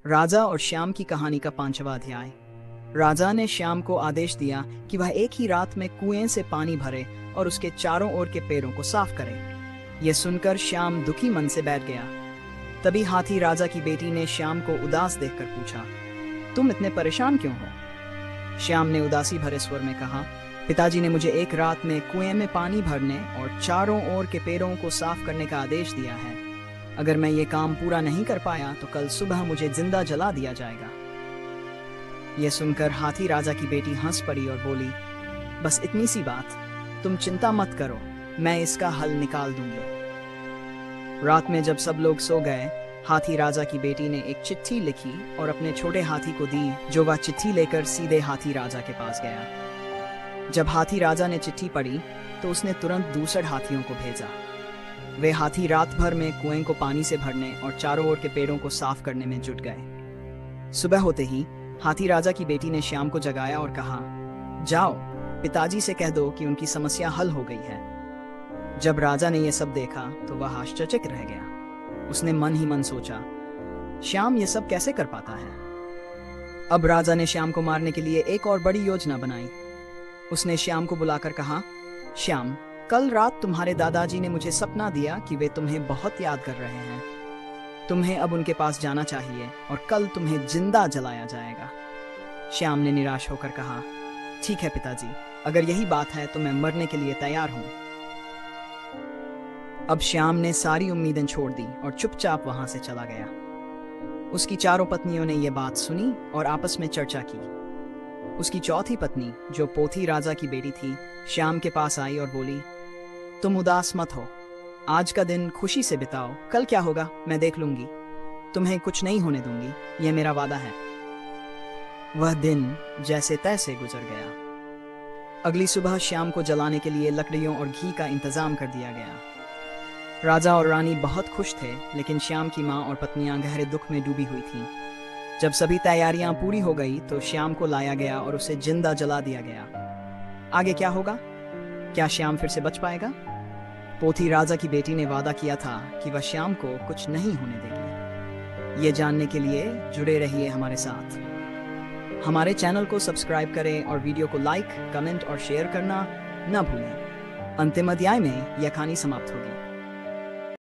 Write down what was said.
राजा और श्याम की कहानी का 5वां अध्याय। राजा ने श्याम को आदेश दिया कि वह एक ही रात में कुएं से पानी भरे और उसके चारों ओर के पेड़ों को साफ करे। यह सुनकर श्याम दुखी मन से बैठ गया। तभी हाथी राजा की बेटी ने श्याम को उदास देखकर पूछा, तुम इतने परेशान क्यों हो? श्याम ने उदासी भरे स्वर में कहा, पिताजी ने मुझे एक रात में कुएं में पानी भरने और चारों ओर के पेड़ों को साफ करने का आदेश दिया है। अगर मैं ये काम पूरा नहीं कर पाया तो कल सुबह मुझे जिंदा जला दिया जाएगा। यह सुनकर हाथी राजा की बेटी हंस पड़ी और बोली, बस इतनी सी बात, तुम चिंता मत करो, मैं इसका हल निकाल दूंगी। रात में जब सब लोग सो गए, हाथी राजा की बेटी ने एक चिट्ठी लिखी और अपने छोटे हाथी को दी, जो वह चिट्ठी लेकर सीधे हाथी राजा के पास गया। जब हाथी राजा ने चिट्ठी पढ़ी तो उसने तुरंत दूसरे हाथियों को भेजा। वे हाथी रात भर में कुएं को पानी से भरने और चारों ओर के पेड़ों को साफ करने में जुट गए। सुबह होते ही हाथी राजा की बेटी ने श्याम को जगाया और कहा, जाओ, पिताजी से कह दो कि उनकी समस्या हल हो गई है। जब राजा ने यह सब देखा तो वह आश्चर्यचकित रह गया। उसने मन ही मन सोचा, श्याम ये सब कैसे कर पाता है? अब राजा ने श्याम को मारने के लिए एक और बड़ी योजना बनाई। उसने श्याम को बुलाकर कहा, श्याम, कल रात तुम्हारे दादाजी ने मुझे सपना दिया कि वे तुम्हें बहुत याद कर रहे हैं। तुम्हें अब उनके पास जाना चाहिए और कल तुम्हें जिंदा जलाया जाएगा। श्याम ने निराश होकर कहा, ठीक है पिताजी, अगर यही बात है तो मैं मरने के लिए तैयार हूं। अब श्याम ने सारी उम्मीदें छोड़ दी और चुपचाप वहां से चला गया। उसकी चारों पत्नियों ने यह बात सुनी और आपस में चर्चा की। उसकी चौथी पत्नी, जो पोथी राजा की बेटी थी, श्याम के पास आई और बोली, तुम उदास मत हो, आज का दिन खुशी से बिताओ, कल क्या होगा मैं देख लूंगी। तुम्हें कुछ नहीं होने दूंगी, यह मेरा वादा है। वह दिन जैसे तैसे गुजर गया। अगली सुबह श्याम को जलाने के लिए लकड़ियों और घी का इंतजाम कर दिया गया। राजा और रानी बहुत खुश थे, लेकिन श्याम की माँ और पत्नियां गहरे दुख में डूबी हुई थीं। जब सभी तैयारियां पूरी हो गई तो श्याम को लाया गया और उसे जिंदा जला दिया गया। आगे क्या होगा? क्या श्याम फिर से बच पाएगा? पोथी राजा की बेटी ने वादा किया था कि वह श्याम को कुछ नहीं होने देगी। ये जानने के लिए जुड़े रहिए हमारे साथ। हमारे चैनल को सब्सक्राइब करें और वीडियो को लाइक, कमेंट और शेयर करना न भूलें। अंतिम अध्याय में यह कहानी समाप्त होगी।